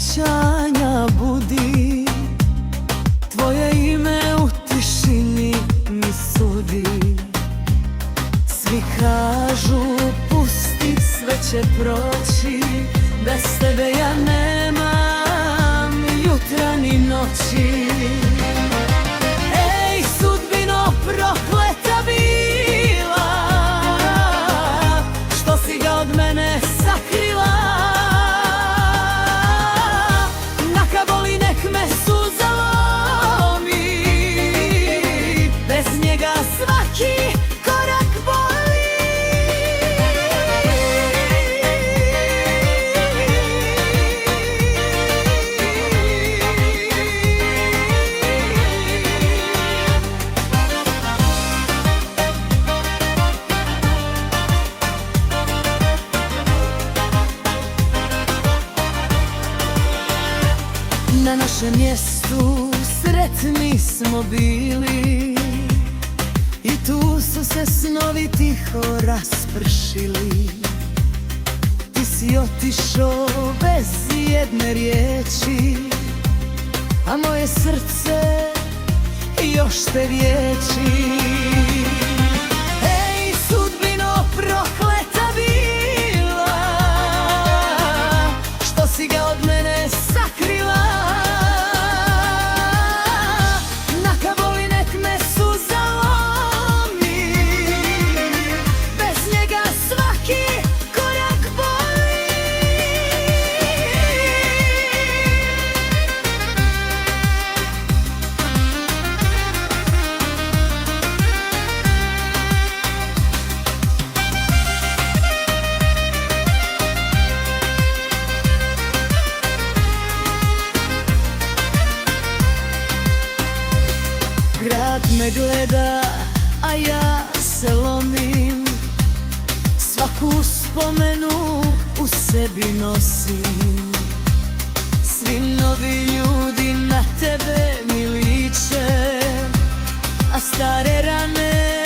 sjećanja budi, tvoje ime u tišini mi sudi. Svi kažu pusti, sve će proći, bez tebe ja nemam jutra ni noći. Ej, sudbino prokleta bila, što si ga od mene sakrila. Naka boli, nek me suza lomi, bez njega svaki korak boli. Na našem mjestu sretni smo bili i tu su se snovi tiho raspršili. Ti si otišao bez jedne riječi, a moje srce još te riječi. Ej, sudbino prokleta bila, što si ga od mene sakrila. Grad me gleda, a ja se lomim, svaku spomenu u sebi nosim. Svi novi ljudi na tebe mi liče, a stare rane